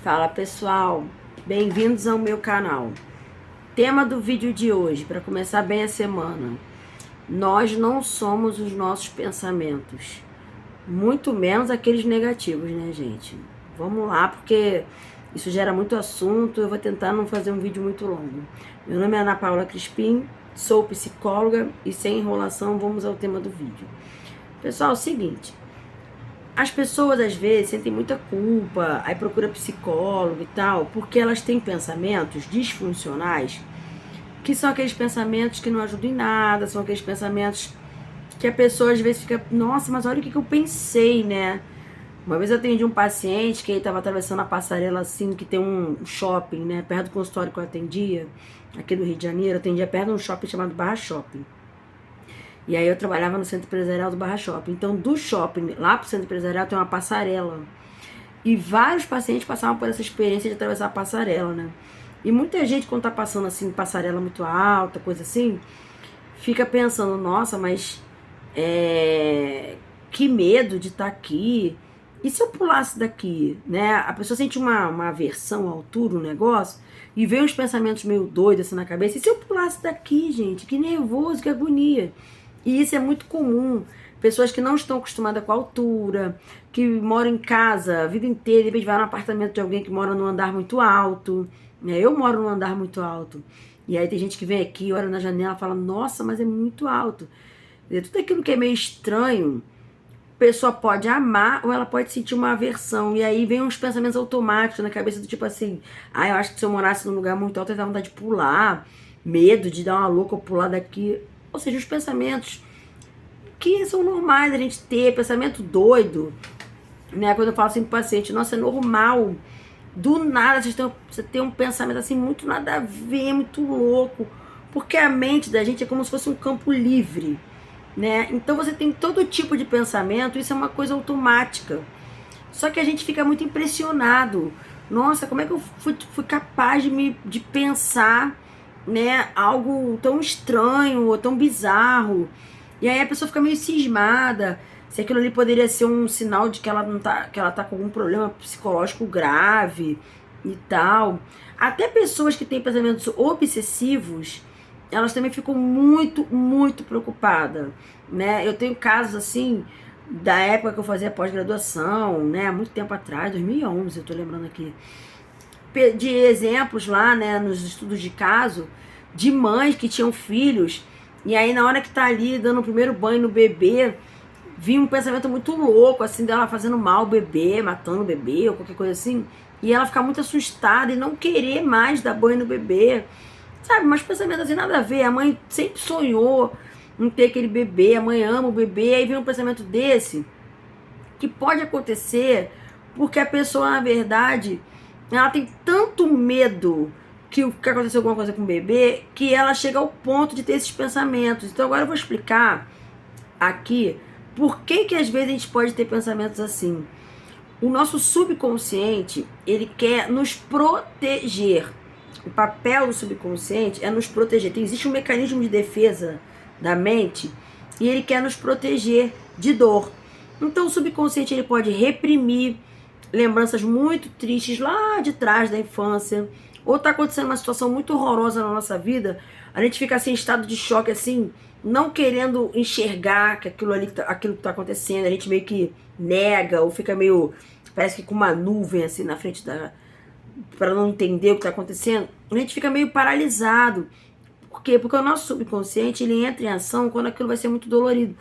Fala pessoal, bem-vindos ao meu canal. Tema do vídeo de hoje, para começar bem a semana: nós não somos os nossos pensamentos, muito menos aqueles negativos, né, gente? Vamos lá, porque isso gera muito assunto. Eu vou tentar não fazer um vídeo muito longo. Meu nome é Ana Paula Crispim, sou psicóloga e sem enrolação vamos ao tema do vídeo. Pessoal, é o seguinte: as pessoas às vezes sentem muita culpa, aí procura psicólogo e tal, porque elas têm pensamentos disfuncionais, que são aqueles pensamentos que não ajudam em nada, são aqueles pensamentos que a pessoa às vezes fica, nossa, mas olha o que eu pensei, né? Uma vez eu atendi um paciente que ele estava atravessando a passarela assim, que tem um shopping, né, perto do consultório que eu atendia, aqui do Rio de Janeiro. Eu atendia perto de um shopping chamado Barra Shopping. E aí eu trabalhava no centro empresarial do Barra Shopping. Então, do shopping lá pro centro empresarial tem uma passarela. E vários pacientes passavam por essa experiência de atravessar a passarela, né? E muita gente, quando tá passando assim, passarela muito alta, coisa assim, fica pensando, nossa, mas que medo de estar aqui. E se eu pulasse daqui, né? A pessoa sente uma aversão à altura, um negócio, e vem uns pensamentos meio doidos assim na cabeça. E se eu pulasse daqui, gente? Que nervoso, que agonia. E isso é muito comum. Pessoas que não estão acostumadas com a altura, que moram em casa a vida inteira, de repente vai no apartamento de alguém que mora num andar muito alto. Né? Eu moro num andar muito alto. E aí tem gente que vem aqui, olha na janela e fala, nossa, mas é muito alto. Tudo aquilo que é meio estranho, a pessoa pode amar ou ela pode sentir uma aversão. E aí vem uns pensamentos automáticos na cabeça do tipo assim, eu acho que se eu morasse num lugar muito alto eu ia dar vontade de pular, medo de dar uma louca ou pular daqui. Ou seja, os pensamentos que são normais a gente ter, pensamento doido, né? Quando eu falo assim pro paciente, nossa, é normal. Do nada você tem um pensamento assim, muito nada a ver, muito louco. Porque a mente da gente é como se fosse um campo livre, né? Então você tem todo tipo de pensamento, isso é uma coisa automática. Só que a gente fica muito impressionado. Nossa, como é que eu fui capaz de pensar, né, algo tão estranho ou tão bizarro? E aí a pessoa fica meio cismada, se aquilo ali poderia ser um sinal de que ela não tá, que ela tá com algum problema psicológico grave e tal. Até pessoas que têm pensamentos obsessivos, elas também ficam muito, muito preocupadas, né? Eu tenho casos assim da época que eu fazia pós-graduação, né, há muito tempo atrás, 2011, eu tô lembrando aqui, de exemplos lá, né, nos estudos de caso, de mães que tinham filhos, e aí na hora que tá ali dando o primeiro banho no bebê, vinha um pensamento muito louco, assim, dela fazendo mal ao bebê, matando o bebê, ou qualquer coisa assim, e ela ficar muito assustada e não querer mais dar banho no bebê, sabe, mas pensamento assim, nada a ver. A mãe sempre sonhou em ter aquele bebê, a mãe ama o bebê, aí vem um pensamento desse, que pode acontecer porque a pessoa, na verdade, ela tem tanto medo que aconteceu alguma coisa com o bebê, que ela chega ao ponto de ter esses pensamentos. Então agora eu vou explicar aqui por que às vezes a gente pode ter pensamentos assim. O nosso subconsciente, ele quer nos proteger. O papel do subconsciente é nos proteger. Existe um mecanismo de defesa da mente e ele quer nos proteger de dor. Então o subconsciente ele pode reprimir lembranças muito tristes lá de trás da infância, ou tá acontecendo uma situação muito horrorosa na nossa vida, a gente fica assim em estado de choque, assim, não querendo enxergar que aquilo que tá acontecendo, a gente meio que nega, ou fica meio, parece que com uma nuvem assim na frente para não entender o que tá acontecendo, a gente fica meio paralisado. Por quê? Porque o nosso subconsciente, ele entra em ação quando aquilo vai ser muito dolorido.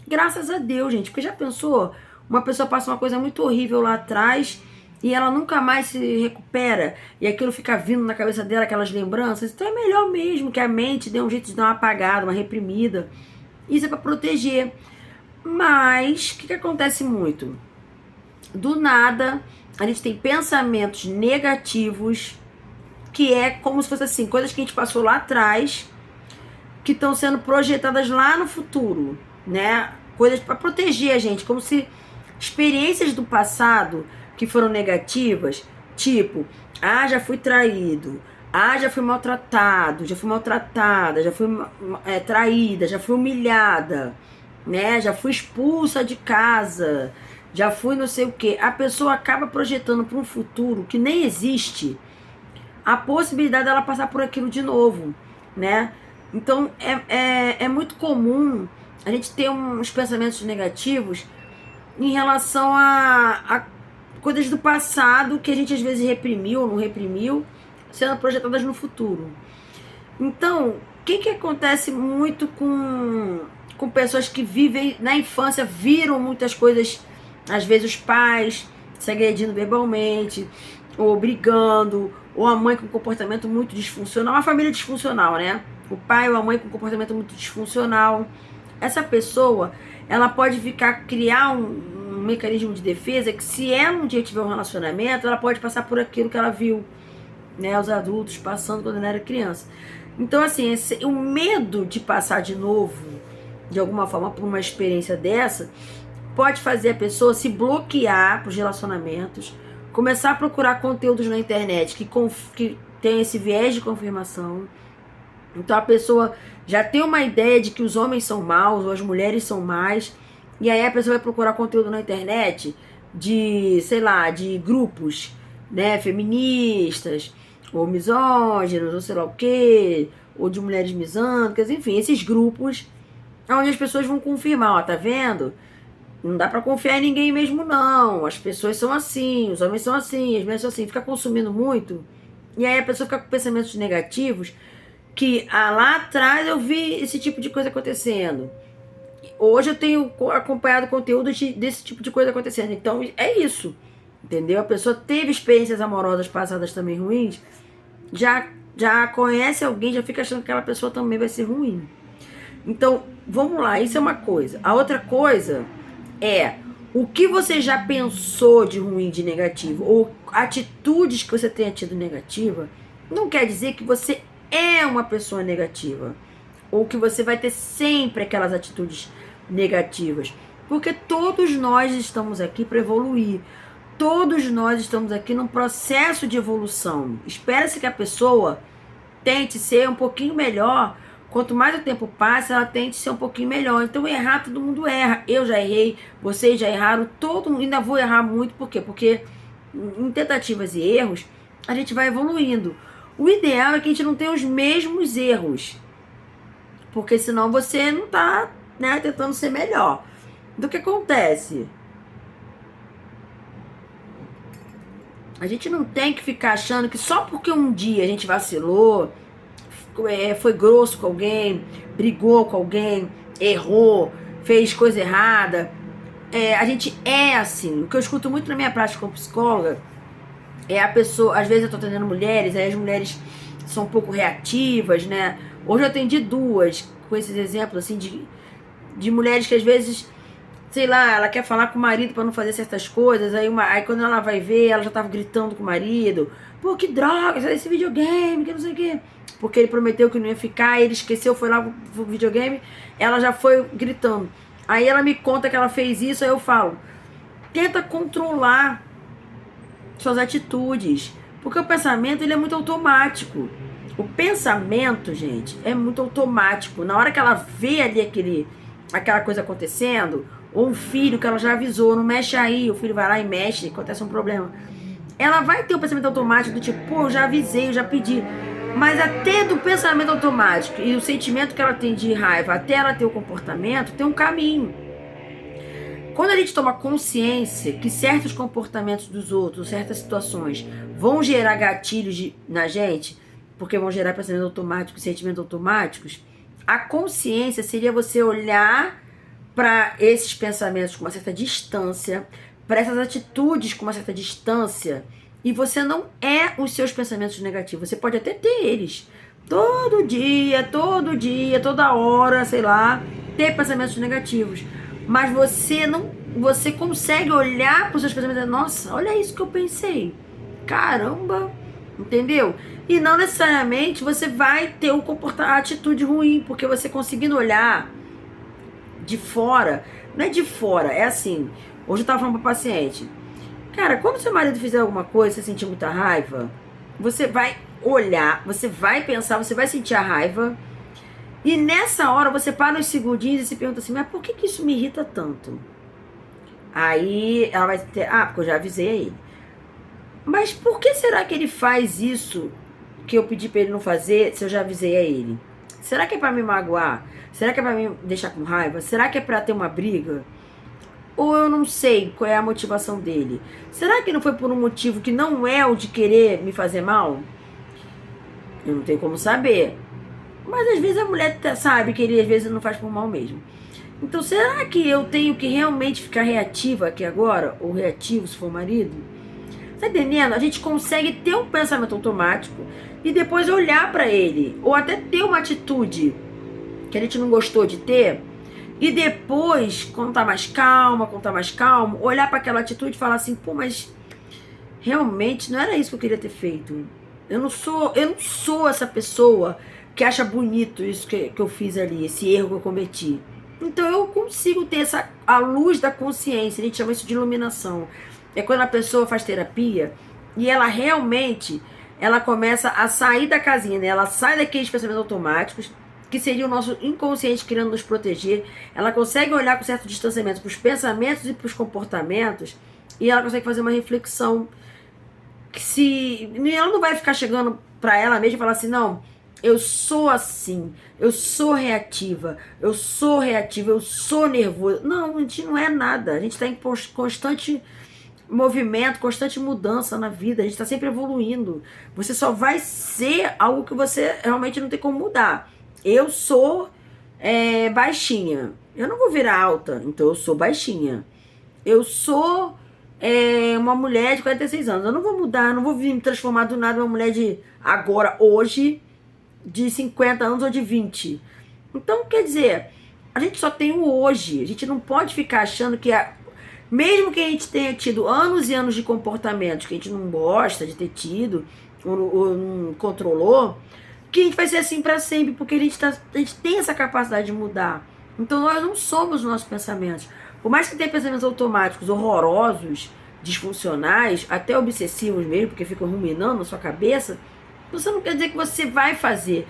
Graças a Deus, gente, porque já pensou? Uma pessoa passa uma coisa muito horrível lá atrás e ela nunca mais se recupera e aquilo fica vindo na cabeça dela, aquelas lembranças. Então é melhor mesmo que a mente dê um jeito de dar uma apagada, uma reprimida. Isso é para proteger. Mas o que acontece muito? Do nada, a gente tem pensamentos negativos, que é como se fosse assim, coisas que a gente passou lá atrás, que estão sendo projetadas lá no futuro, né? Coisas para proteger a gente, como se experiências do passado que foram negativas, tipo, já fui traído, já fui maltratado, já fui maltratada, já fui traída, já fui humilhada, né? Já fui expulsa de casa, já fui não sei o quê. A pessoa acaba projetando para um futuro que nem existe a possibilidade dela passar por aquilo de novo, né? Então, é muito comum a gente ter uns pensamentos negativos em relação a coisas do passado que a gente às vezes reprimiu ou não reprimiu, sendo projetadas no futuro. Então, o que acontece muito com pessoas que vivem na infância, viram muitas coisas, às vezes os pais se agredindo verbalmente, ou brigando, ou a mãe com comportamento muito disfuncional, uma família disfuncional, né? O pai ou a mãe com comportamento muito disfuncional. Essa pessoa, ela pode criar um mecanismo de defesa que, se ela um dia tiver um relacionamento, ela pode passar por aquilo que ela viu, né, os adultos passando quando ela era criança. Então, assim, o medo de passar de novo, de alguma forma, por uma experiência dessa, pode fazer a pessoa se bloquear para os relacionamentos, começar a procurar conteúdos na internet que tem esse viés de confirmação. Então a pessoa já tem uma ideia de que os homens são maus ou as mulheres são más, e aí a pessoa vai procurar conteúdo na internet de, sei lá, de grupos, né, feministas, ou misóginos, ou sei lá o quê, ou de mulheres misândricas, enfim, esses grupos onde as pessoas vão confirmar, ó, tá vendo? Não dá pra confiar em ninguém mesmo, não. As pessoas são assim, os homens são assim, as mulheres são assim. Fica consumindo muito, e aí a pessoa fica com pensamentos negativos, que lá atrás eu vi esse tipo de coisa acontecendo. Hoje eu tenho acompanhado conteúdo desse tipo de coisa acontecendo. Então é isso, entendeu? A pessoa teve experiências amorosas passadas também ruins, já conhece alguém, já fica achando que aquela pessoa também vai ser ruim. Então, vamos lá, isso é uma coisa. A outra coisa é o que você já pensou de ruim, de negativo, ou atitudes que você tenha tido negativa, não quer dizer que você é uma pessoa negativa, ou que você vai ter sempre aquelas atitudes negativas, porque todos nós estamos aqui para evoluir, todos nós estamos aqui num processo de evolução. Espera-se que a pessoa tente ser um pouquinho melhor. Quanto mais o tempo passa, ela tende a ser um pouquinho melhor. Então, errar, todo mundo erra. Eu já errei, vocês já erraram, todo mundo, ainda vou errar muito. Por quê? Porque em tentativas e erros, a gente vai evoluindo. O ideal é que a gente não tenha os mesmos erros, porque senão você não está, né, tentando ser melhor. Do que acontece? A gente não tem que ficar achando que só porque um dia a gente vacilou, foi grosso com alguém, brigou com alguém, errou, fez coisa errada, a gente é assim. O que eu escuto muito na minha prática como psicóloga é a pessoa, às vezes eu tô atendendo mulheres, aí as mulheres são um pouco reativas, né? Hoje eu atendi 2 com esses exemplos assim de mulheres que às vezes, sei lá, ela quer falar com o marido pra não fazer certas coisas, aí quando ela vai ver, ela já tava gritando com o marido, pô, que droga, esse videogame, que não sei o quê. Porque ele prometeu que não ia ficar, ele esqueceu, foi lá pro videogame, ela já foi gritando. Aí ela me conta que ela fez isso, aí eu falo, tenta controlar suas atitudes, porque o pensamento, ele é muito automático. O pensamento, gente, é muito automático. Na hora que ela vê ali aquela coisa acontecendo, ou um filho que ela já avisou, não mexe aí, o filho vai lá e mexe, acontece um problema, ela vai ter um pensamento automático do tipo, pô, eu já avisei, eu já pedi. Mas até do pensamento automático e o sentimento que ela tem de raiva, até ela ter o comportamento, tem um caminho. Quando a gente toma consciência que certos comportamentos dos outros, certas situações, vão gerar gatilhos na gente, porque vão gerar pensamento automático e sentimentos automáticos, a consciência seria você olhar para esses pensamentos com uma certa distância, para essas atitudes com uma certa distância, e você não é os seus pensamentos negativos. Você pode até ter eles. Todo dia, toda hora, sei lá, ter pensamentos negativos. Mas você consegue olhar para os seus pensamentos e dizer, nossa, olha isso que eu pensei. Caramba, entendeu? E não necessariamente você vai ter a atitude ruim, porque você conseguindo olhar de fora, não é de fora, é assim. Hoje eu tava falando pra paciente, cara, quando seu marido fizer alguma coisa, você sentir muita raiva, você vai olhar, você vai pensar, você vai sentir a raiva, e nessa hora você para uns segundinhos e se pergunta assim, mas por que isso me irrita tanto? Aí ela vai ter, porque eu já avisei a ele. Mas por que será que ele faz isso que eu pedi pra ele não fazer se eu já avisei a ele? Será que é pra me magoar? Será que é pra me deixar com raiva? Será que é pra ter uma briga? Ou eu não sei qual é a motivação dele? Será que não foi por um motivo que não é o de querer me fazer mal? Eu não tenho como saber. Mas às vezes a mulher sabe que ele às vezes não faz por mal mesmo. Então será que eu tenho que realmente ficar reativa aqui agora? Ou reativo se for marido? Tá entendendo? A gente consegue ter um pensamento automático e depois olhar pra ele. Ou até ter uma atitude que a gente não gostou de ter. E depois, quando tá mais calma, olhar para aquela atitude e falar assim, pô, mas realmente não era isso que eu queria ter feito. Eu não sou essa pessoa que acha bonito isso que eu fiz ali, esse erro que eu cometi. Então eu consigo ter a luz da consciência, a gente chama isso de iluminação. É quando a pessoa faz terapia e ela realmente, ela começa a sair da casinha, né? Ela sai daqueles pensamentos automáticos, que seria o nosso inconsciente querendo nos proteger. Ela consegue olhar com certo distanciamento para os pensamentos e para os comportamentos e ela consegue fazer uma reflexão que ela não vai ficar chegando para ela mesma e falar assim, não, eu sou assim, eu sou reativa, eu sou nervoso. Não, a gente não é nada, a gente está em constante movimento, constante mudança na vida, a gente está sempre evoluindo. Você só vai ser algo que você realmente não tem como mudar. Eu sou baixinha. Eu não vou virar alta, então eu sou baixinha. Eu sou uma mulher de 46 anos. Eu não vou mudar, não vou me transformar do nada em uma mulher de agora, hoje, de 50 anos ou de 20. Então, quer dizer, a gente só tem o hoje. A gente não pode ficar achando que mesmo que a gente tenha tido anos e anos de comportamentos que a gente não gosta de ter tido, ou não controlou, que a gente vai ser assim para sempre, porque a gente tem essa capacidade de mudar. Então nós não somos os nossos pensamentos. Por mais que tenha pensamentos automáticos horrorosos, disfuncionais, até obsessivos mesmo, porque ficam ruminando na sua cabeça, você não quer dizer que você vai fazer.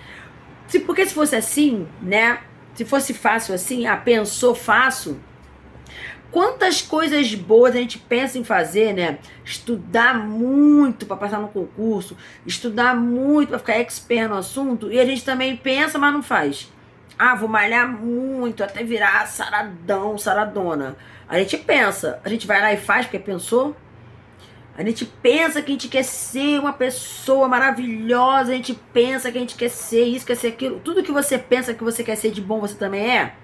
Porque se fosse assim, né? Se fosse fácil assim, pensou, faço. Quantas coisas boas a gente pensa em fazer, né? Estudar muito para passar no concurso, estudar muito para ficar expert no assunto, e a gente também pensa, mas não faz. Vou malhar muito até virar saradão, saradona. A gente pensa, a gente vai lá e faz porque pensou. A gente pensa que a gente quer ser uma pessoa maravilhosa, a gente pensa que a gente quer ser isso, quer ser aquilo. Tudo que você pensa que você quer ser de bom, você também é?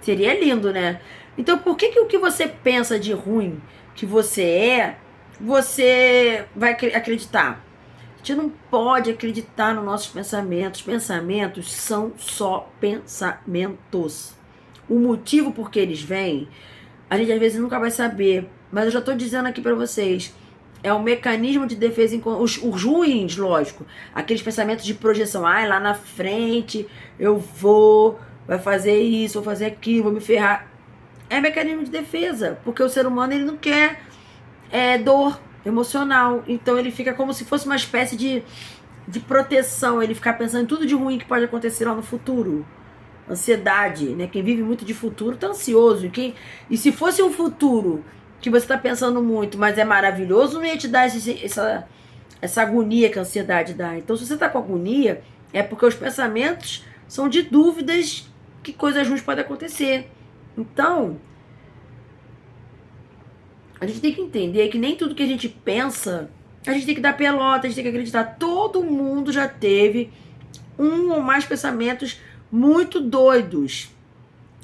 Seria lindo, né? Então, por que o que você pensa de ruim que você vai acreditar? A gente não pode acreditar nos nossos pensamentos. Pensamentos são só pensamentos. O motivo por que eles vêm, a gente às vezes nunca vai saber. Mas eu já estou dizendo aqui para vocês. É um mecanismo de defesa, os ruins, lógico. Aqueles pensamentos de projeção. Lá na frente eu vai fazer isso, vou fazer aquilo, vou me ferrar. É mecanismo de defesa, porque o ser humano ele não quer dor emocional, então ele fica como se fosse uma espécie de proteção, ele fica pensando em tudo de ruim que pode acontecer lá no futuro. Ansiedade, né? Quem vive muito de futuro tá ansioso, e se fosse um futuro que você tá pensando muito, mas é maravilhoso, não ia te dar essa agonia que a ansiedade dá. Então se você tá com agonia, é porque os pensamentos são de dúvidas que coisas ruins podem acontecer. Então, a gente tem que entender que nem tudo que a gente pensa, a gente tem que dar pelota, a gente tem que acreditar. Todo mundo já teve um ou mais pensamentos muito doidos.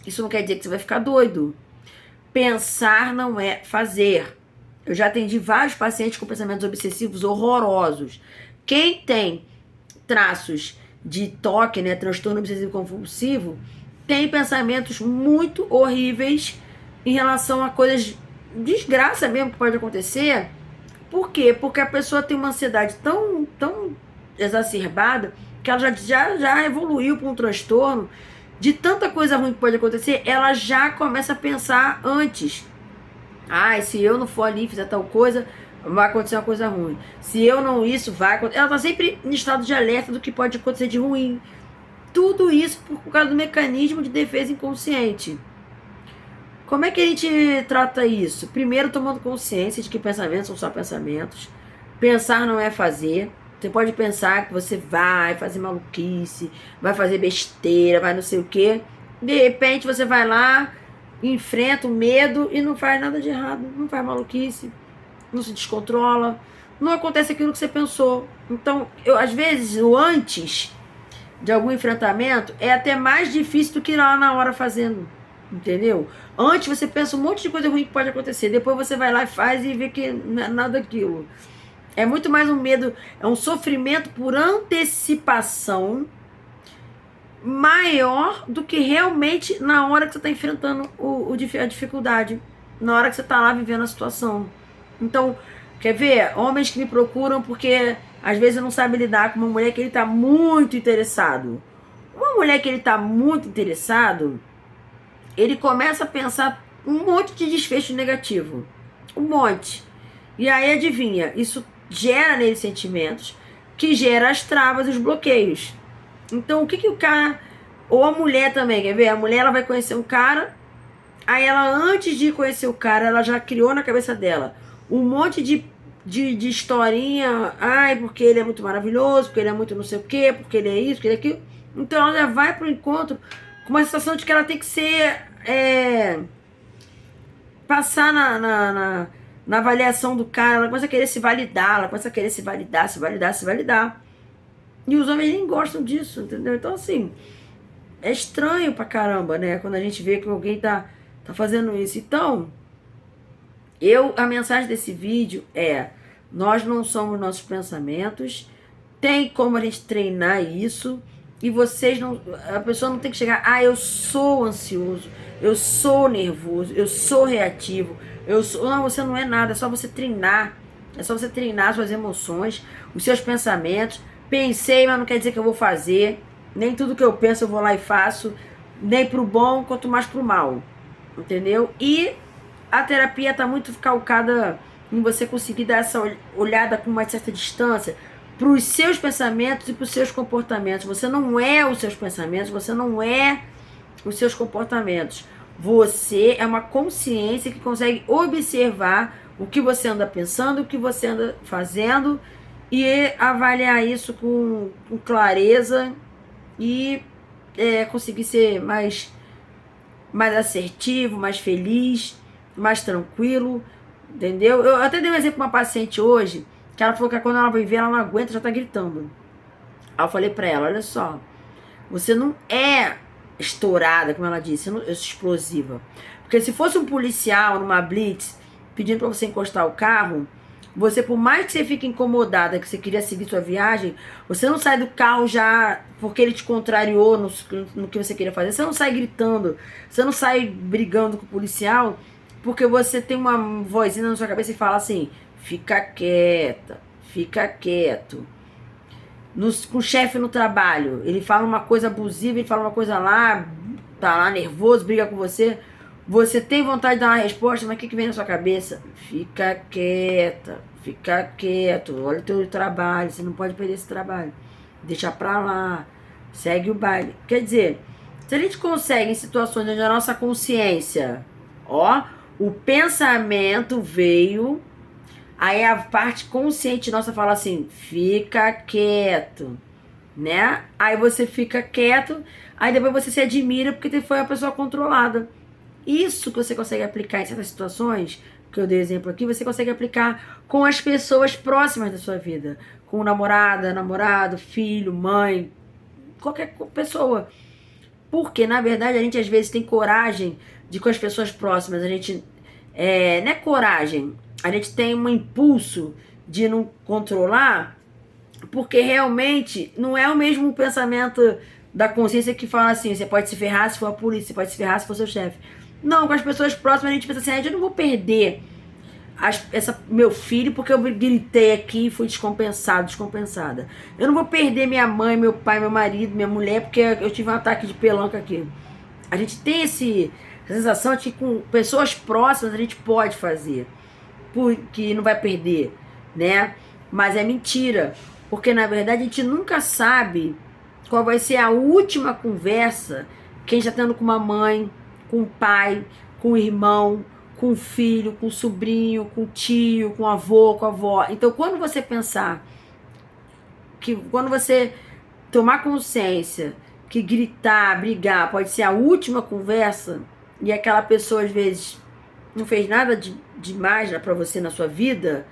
Isso não quer dizer que você vai ficar doido. Pensar não é fazer. Eu já atendi vários pacientes com pensamentos obsessivos horrorosos. Quem tem traços de TOC, né, transtorno obsessivo compulsivo, tem pensamentos muito horríveis em relação a coisas, desgraça mesmo que pode acontecer. Por quê? Porque a pessoa tem uma ansiedade tão exacerbada que ela já evoluiu para um transtorno de tanta coisa ruim que pode acontecer, ela já começa a pensar antes. Se eu não for ali e fizer tal coisa, vai acontecer uma coisa ruim. Se eu não isso, vai acontecer. Ela está sempre em estado de alerta do que pode acontecer de ruim. Tudo isso por causa do mecanismo de defesa inconsciente. Como é que a gente trata isso? Primeiro, tomando consciência de que pensamentos são só pensamentos. Pensar não é fazer. Você pode pensar que você vai fazer maluquice, vai fazer besteira, vai não sei o quê. De repente você vai lá, enfrenta o medo e não faz nada de errado. Não faz maluquice, não se descontrola, não acontece aquilo que você pensou. Então, às vezes, o antes de algum enfrentamento é até mais difícil do que lá na hora fazendo. Entendeu? Antes você pensa um monte de coisa ruim que pode acontecer. Depois você vai lá e faz e vê que não é nada daquilo. É muito mais um medo, é um sofrimento por antecipação maior do que realmente na hora que você está enfrentando a dificuldade. Na hora que você está lá vivendo a situação. Então, quer ver? Homens que me procuram porque às vezes não sabe lidar com uma mulher que ele está muito interessado. Uma mulher que ele está muito interessado, ele começa a pensar um monte de desfecho negativo. Um monte. E aí, adivinha, isso gera nele sentimentos, que gera as travas e os bloqueios. Então, o que o cara... Ou a mulher também, quer ver? A mulher, ela vai conhecer um cara, aí ela, antes de conhecer o cara, ela já criou na cabeça dela um monte de historinha. Ai, porque ele é muito maravilhoso, porque ele é muito não sei o quê, porque ele é isso, porque ele é aquilo. Então, ela já vai pro encontro com uma sensação de que ela tem que ser... passar na avaliação do cara, ela começa a querer se validar, ela começa a querer se validar, se validar, se validar. E os homens nem gostam disso, entendeu? Então, assim, é estranho pra caramba, né? Quando a gente vê que alguém tá fazendo isso. Então, a mensagem desse vídeo é: nós não somos nossos pensamentos, tem como a gente treinar isso, e vocês não... A pessoa não tem que chegar, eu sou ansioso, eu sou nervoso, eu sou reativo, não, você não é nada, é só você treinar. É só você treinar suas emoções, os seus pensamentos. Pensei, mas não quer dizer que eu vou fazer. Nem tudo que eu penso eu vou lá e faço, nem pro bom, quanto mais pro mal. Entendeu? E a terapia está muito calcada em você conseguir dar essa olhada com uma certa distância para os seus pensamentos e para os seus comportamentos. Você não é os seus pensamentos, você não é os seus comportamentos. Você é uma consciência que consegue observar o que você anda pensando, o que você anda fazendo e avaliar isso com clareza e conseguir ser mais assertivo, mais feliz, mais tranquilo, entendeu? Eu até dei um exemplo para uma paciente hoje, que ela falou que quando ela vai ver, ela não aguenta, já tá gritando. Aí eu falei para ela, olha só, você não é estourada, como ela disse, é explosiva. Porque se fosse um policial numa blitz pedindo para você encostar o carro, você, por mais que você fique incomodada, que você queria seguir sua viagem, você não sai do carro já porque ele te contrariou no que você queria fazer. Você não sai gritando, você não sai brigando com o policial, porque você tem uma vozinha na sua cabeça e fala assim: fica quieta, fica quieto. Com o chefe no trabalho, ele fala uma coisa abusiva, ele fala uma coisa lá, tá lá nervoso, briga com você. Você tem vontade de dar uma resposta, mas o que vem na sua cabeça? Fica quieta, fica quieto, olha o teu trabalho, você não pode perder esse trabalho. Deixa pra lá, segue o baile. Quer dizer, se a gente consegue em situações onde a nossa consciência, o pensamento veio, aí a parte consciente nossa fala assim: fica quieto, né? Aí você fica quieto, aí depois você se admira porque foi a pessoa controlada. Isso que você consegue aplicar em certas situações, que eu dei exemplo aqui, você consegue aplicar com as pessoas próximas da sua vida. Com namorado, filho, mãe, qualquer pessoa. Porque, na verdade, a gente às vezes tem coragem de com as pessoas próximas, a gente... não é coragem, a gente tem um impulso de não controlar, porque realmente não é o mesmo pensamento da consciência que fala assim: você pode se ferrar se for a polícia, você pode se ferrar se for seu chefe. Não, com as pessoas próximas a gente pensa assim: eu não vou perder meu filho porque eu gritei aqui e fui descompensada. Eu não vou perder minha mãe, meu pai, meu marido, minha mulher porque eu tive um ataque de pelanca aqui. A gente tem essa sensação de que com pessoas próximas a gente pode fazer, porque não vai perder, né? Mas é mentira, porque na verdade a gente nunca sabe qual vai ser a última conversa que a gente está tendo com uma mãe, com um pai, com o irmão, com o filho, com o sobrinho, com o tio, com o avô, com a avó. Então, quando você pensar que, quando você tomar consciência que gritar, brigar pode ser a última conversa e aquela pessoa às vezes não fez nada de demais para você na sua vida,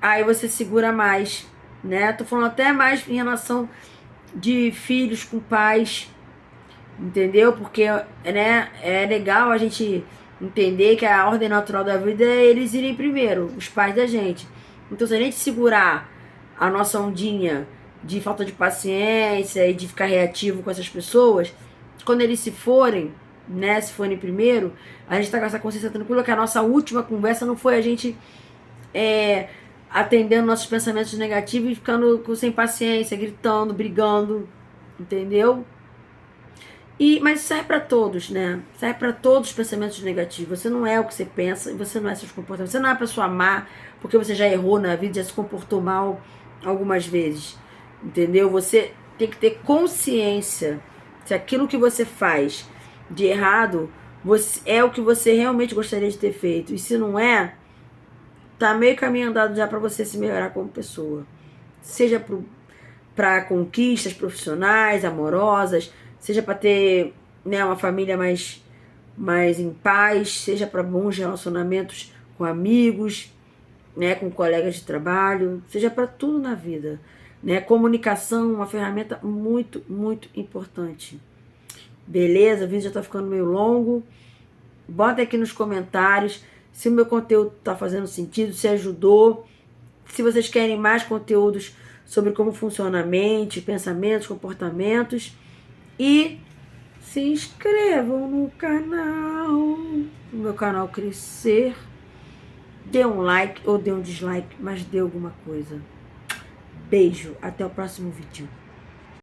aí você segura mais, né? Tô falando até mais em relação de filhos com pais, entendeu? Porque, né, é legal a gente entender que a ordem natural da vida é eles irem primeiro, os pais da gente. Então, se a gente segurar a nossa ondinha de falta de paciência e de ficar reativo com essas pessoas, quando eles se forem, né, se forem primeiro, a gente tá com essa consciência tranquila que a nossa última conversa não foi a gente atendendo nossos pensamentos negativos e ficando sem paciência, gritando, brigando, entendeu? Mas serve para todos, né? Serve para todos os pensamentos negativos. Você não é o que você pensa, você não é seus comportamentos. Você não é uma pessoa má, porque você já errou na vida, já se comportou mal algumas vezes, entendeu? Você tem que ter consciência se aquilo que você faz de errado é o que você realmente gostaria de ter feito. E se não é, tá meio caminho andado já para você se melhorar como pessoa. Seja para conquistas profissionais, amorosas, seja para ter, né, uma família mais em paz, seja para bons relacionamentos com amigos, né, com colegas de trabalho, seja para tudo na vida, né? Comunicação é uma ferramenta muito, muito importante. Beleza? O vídeo já tá ficando meio longo. Bota aqui nos comentários se o meu conteúdo tá fazendo sentido, se ajudou, se vocês querem mais conteúdos sobre como funciona a mente, pensamentos, comportamentos. E se inscrevam no canal, no meu canal crescer. Dê um like ou dê um dislike, mas dê alguma coisa. Beijo, até o próximo vídeo.